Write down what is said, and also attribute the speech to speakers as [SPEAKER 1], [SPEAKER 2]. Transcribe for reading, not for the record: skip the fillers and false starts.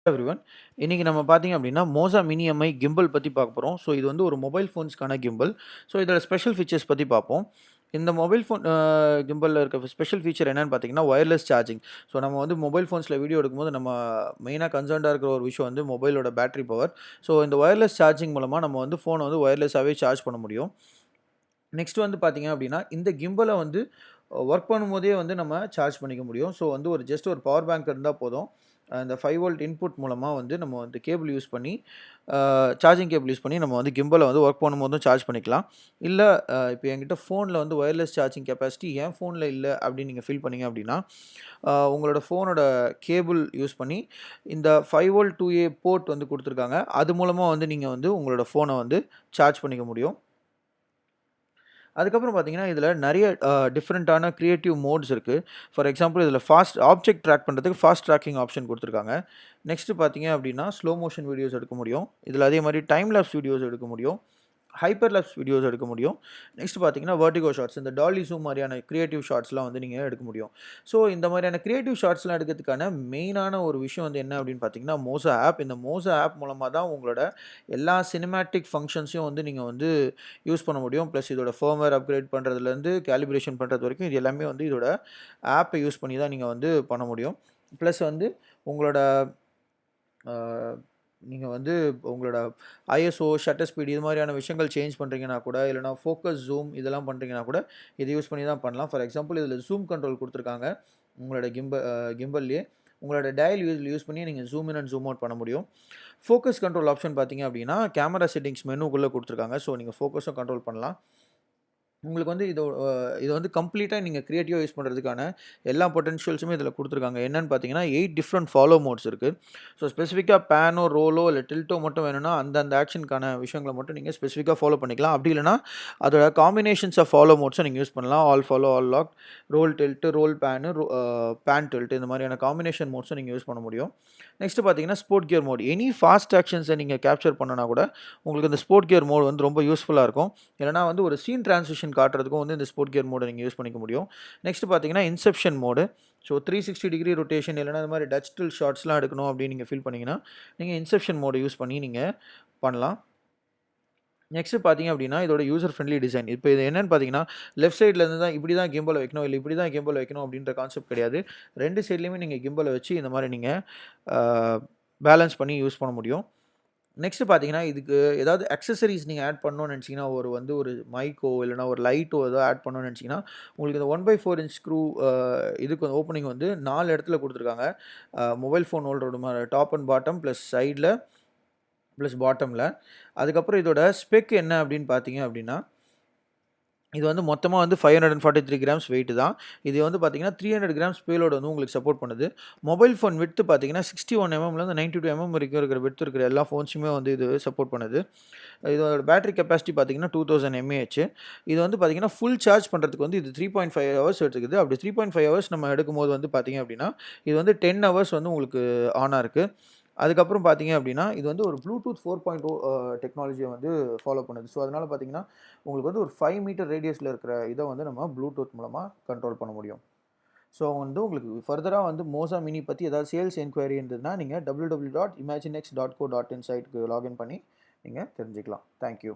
[SPEAKER 1] Everyone. இன்னைக்கு நம்ம பார்த்தீங்க அப்படின்னா, மோசா மினி எம்ஐ கிம்பல் பத்தி பார்க்க போறோம். ஸோ இது வந்து ஒரு மொபைல் ஃபோன்ஸ்க்கான கிம்பல். ஸோ இதோட ஸ்பெஷல் ஃபீச்சர்ஸ் பத்தி பார்ப்போம். இந்த மொபைல் ஃபோன் கிம்பல்ல இருக்க ஸ்பெஷல் ஃபீச்சர் என்னன்னு பார்த்தீங்கன்னா, வயர்லெஸ் சார்ஜிங். ஸோ நம்ம வந்து மொபைல் ஃபோன்ஸ்ல வீடியோ எடுக்கும்போது நம்ம மெயினா கன்சர்ன்டா இருக்கிற ஒரு விஷயம் வந்து மொபைலோட பேட்டரி பவர். ஸோ இந்த வயர்லெஸ் சார்ஜிங் மூலமா நம்ம வந்து ஃபோன வந்து வயர்லெஸ்ஸாவே சார்ஜ் பண்ண முடியும். நெக்ஸ்ட் வந்து பார்த்தீங்க அப்படின்னா, இந்த கிம்பல வந்து ஒர்க் பண்ணும்போதே வந்து நம்ம சார்ஜ் பண்ணிக்க முடியும். ஸோ வந்து ஒரு ஜஸ்ட் ஒரு பவர் பேங்க் இருந்தா போதும். அந்த 5 வோல்ட் இன்புட் மூலமா வந்து நம்ம வந்து கேபிள் யூஸ் பண்ணி சார்ஜிங் கேபிள் யூஸ் பண்ணி நம்ம வந்து கிம்பல வந்து ஒர்க் பண்ணும்போதும் சார்ஜ் பண்ணிக்கலாம். இல்ல இப்போ என்கிட்ட ஃபோன்ல வந்து வயர்லெஸ் சார்ஜிங் கெப்பாசிட்டி என் ஃபோன்ல இல்ல அப்படின்னு நீங்க ஃபீல் பண்ணீங்க அப்படின்னா, உங்களோட ஃபோனோட கேபிள் யூஸ் பண்ணி இந்த 5 வோல்ட் 2A போர்ட் வந்து குடுத்துருக்காங்க. அது மூலமா வந்து நீங்க வந்து உங்களோட ஃபோன வந்து சார்ஜ் பண்ணிக்க முடியும். அதுக்கப்புறம் பார்த்தீங்கன்னா, இதில நெறைய டிஃபரண்டான கிரியேட்டிவ் மோட்ஸ் இருக்கு. ஃபார் எக்ஸாம்பிள் இதில ஃபாஸ்ட் ஆப்ஜெக்ட் ட்ராக் பண்றதுக்கு ஃபாஸ்ட் ட்ராக்கிங் ஆப்ஷன் குடுத்துருக்காங்க. நெக்ஸ்ட் பார்த்தீங்க அப்டின்னா, ஸ்லோ மோஷன் வீடியோஸ் எடுக்க முடியும். இதில அதே மாரி டைம் லேப்ஸ் வீடியோஸ் எடுக்க முடியும். ஹைப்பர் லேப்ஸ் வீடியோஸ் எடுக்க முடியும். நெக்ஸ்ட் பார்த்தீங்கன்னா, வெர்டிகோ ஷாட்ஸ் இந்த டாலி ஜூம் மாரியான கிரியேட்டிவ் ஷாட்ஸ்லாம் வந்து நீங்க எடுக்க முடியும். ஸோ இந்த மாரியான கிரியேட்டிவ் ஷாட்ஸ்லாம் எடுக்கிறதுக்கான மெயினான ஒரு விஷயம் வந்து என்ன அப்டின்னு பார்த்தீங்கன்னா, மோசோ ஆப். இந்த மோசோ ஆப் மூலமா தான் உங்களோட எல்லா சினிமேட்டிக் ஃபங்ஷன்ஸையும் வந்து நீங்க வந்து யூஸ் பண்ண முடியும். பிளஸ் இதோட ஃபர்ம்வேர் அப்கிரேட் பண்றதுலேருந்து காலிப்ரேஷன் பண்றது வரைக்கும் இது எல்லாமே வந்து இதோட ஆப்ப யூஸ் பண்ணி தான் நீங்க வந்து பண்ண முடியும். பிளஸ் வந்து உங்களோட அ நீங்க வந்து உங்களோட ஐஎஸ்ஓ, ஷட்டர் ஸ்பீட் இது மாதிரியான விஷயங்கள் சேஞ்ச் பண்றீங்கன்னா கூட, இல்லன்னா ஃபோக்கஸ், ஜூம் இதெல்லாம் பண்றீங்கன்னா கூட, இத யூஸ் பண்ணி தான் பண்ணலாம். ஃபார் எக்ஸாம்பிள் இதில ஜூம் கண்ட்ரோல் குடுத்துருக்காங்க. உங்களோட கிம்பல்லேயே. உங்களோட டயல் யூஸ் பண்ணி நீங்க zoom in and zoom out பண்ண முடியும். ஃபோக்கஸ் கண்ட்ரோல் ஆப்ஷன் பார்த்தீங்க அப்படின்னா, கேமரா செட்டிங்ஸ் மெனுக்குள்ள குடுத்துருக்காங்க. ஸோ நீங்க ஃபோக்கஸும் கண்ட்ரோல் பண்ணலாம். உங்களுக்கு வந்து இது வந்து கம்ப்ளீட்டா நீங்க கிரியேட்டிவா யூஸ் பண்றதுக்கான எல்லா பொட்டன்ஷியல்ஸுமே இதில குடுத்துருக்காங்க. என்னன்னு பார்த்தீங்கன்னா, 8 டிஃபரண்ட் ஃபாலோ மோட்ஸ் இருக்கு. ஸோ ஸ்பெசிஃபிக்கா பேனோ, ரோலோ இல்ல டில்ட்டோ மட்டும் வேணும்னா, அந்த ஆக்ஷனுக்கான விஷயங்கள மட்டும் நீங்க ஸ்பெசிஃபிக்கா ஃபாலோ பண்ணிக்கலாம். அப்படி இல்லன்னா, அதோட காம்பினேஷன்ஸ் ஆஃப் ஃபாலோ மோட்ஸ நீங்க யூஸ் பண்ணலாம். All follow, all lock, roll tilt, roll pan, pan tilt இந்த மாதிரியான காம்பினேஷன் மோட்ஸும் நீங்க யூஸ் பண்ண முடியும். நெக்ஸ்ட் பார்த்தீங்கன்னா, sport gear mode. Any fast ஆக்ஷன்ஸ நீங்க கேப்சர் பண்ணணும்னா கூட, உங்களுக்கு இந்த ஸ்போர்ட் கியர் மோட் வந்து ரொம்ப யூஸ்ஃபுல்லா இருக்கும். இல்லன்னா வந்து ஒரு சீன் டிரான்சிஷன் காட்டுறதுக்கும் வந்து இந்த ஸ்போர்ட் கியர் மோட நீங்க யூஸ் பண்ணிக்க முடியும். நெக்ஸ்ட் பார்த்தீங்கன்னா, Inception mode. So 360 degree rotation இல்லன்னா இந்த மாரி டச் ஸ்டில் ஷாட்ஸ்லாம் எடுக்கணும் அப்படின்னு நீங்க ஃபீல் பண்ணீங்கன்னா, நீங்க இன்செப்ஷன் மோட யூஸ் பண்ணி நீங்க பண்ணலாம். நெக்ஸ்ட் பார்த்தீங்க அப்படின்னா, இதோட யூசர் ஃப்ரெண்ட்லி டிசைன். இப்ப இது என்னன்னு பார்த்தீங்கன்னா, லெஃப்ட் சைட்ல இருந்து தான் இப்படி தான் கிம்பல வைக்கணும், இல்ல இப்படி தான் கிம்பல வைக்கணும் அப்படின்ற கான்செப்ட் கிடையாது. 2 சைட்லயுமே நீங்க கிம்பல வச்சு இந்த மாரி நீங்க அ பேலன்ஸ் பண்ணி யூஸ் பண்ண முடியும். நெக்ஸ்ட் பார்த்தீங்கன்னா, இதுக்கு ஏதாவது அக்சஸரீஸ் நீங்க ஆட் பண்ணணும்னு நெனச்சீங்கன்னா, ஒரு மைக்கோ இல்லன்னா ஒரு லைட்டோ ஏதோ ஆட் பண்ணணும்னு நெனச்சீங்கன்னா, உங்களுக்கு இந்த 1/4 இன்ச் ஸ்க்ரூ இதுக்கு ஓப்பனிங் வந்து 4 இடத்துல குடுத்துருக்காங்க. மொபைல் ஃபோன் ஹோல்டரோட டாப் அண்ட் பாட்டம் பிளஸ் சைட்ல பிளஸ் பாட்டம்ல. அதுக்கப்புறம் இதோட ஸ்பெக் என்ன அப்படின்னு பார்த்தீங்க அப்படின்னா, இது வந்து மொத்தமா வந்து 543 கிராம்ஸ் வெயிட் தான். இது வந்து பார்த்தீங்கன்னா, 300 கிராம்ஸ் பேலோட் வந்து உங்களுக்கு சப்போர்ட் பண்ணுது. மொபைல் ஃபோன் விட்த் பார்த்தீங்கன்னா, 61 எம்எம்லேருந்து 92 எம்எம் வரைக்கும் இருக்கிற விட்த் இருக்கிற எல்லா ஃபோன்ஸுமே வந்து இது சப்போர்ட் பண்ணுது. இதோட பேட்டரி கெப்பாசிட்டி பார்த்தீங்கன்னா, 2000 எம்ஏஹெச். இது வந்து பார்த்தீங்கன்னா, ஃபுல் சார்ஜ் பண்றதுக்கு வந்து இது 3.5 ஹவர்ஸ் எடுத்துக்குது. அப்படி 3.5 ஹவர்ஸ் நம்ம எடுக்கும்போது வந்து பார்த்தீங்க அப்படின்னா, இது வந்து 10 ஹவர்ஸ் வந்து உங்களுக்கு ஆனா இருக்கு. அதுக்கப்புறம் பார்த்தீங்க அப்படின்னா, இது வந்து ஒரு ப்ளூடூத் 4.0 டெக்னாலஜிய வந்து ஃபாலோ பண்ணுது. ஸோ, அதனால பார்த்தீங்கன்னா, உங்களுக்கு வந்து ஒரு 5 மீட்டர் ரேடியஸ்ல இருக்கிற இத வந்து நம்ம ப்ளூடூத் மூலமா கண்ட்ரோல் பண்ண முடியும். ஸோ, வந்து உங்களுக்கு ஃபர்தரா வந்து மோசா மினி பத்தி ஏதாவது சேல்ஸ் என்குயரி இருந்ததுன்னா, நீங்க www.imaginex.co.in சைட்க்கு லாகின் பண்ணி நீங்க தெரிஞ்சுக்கலாம். Thank you.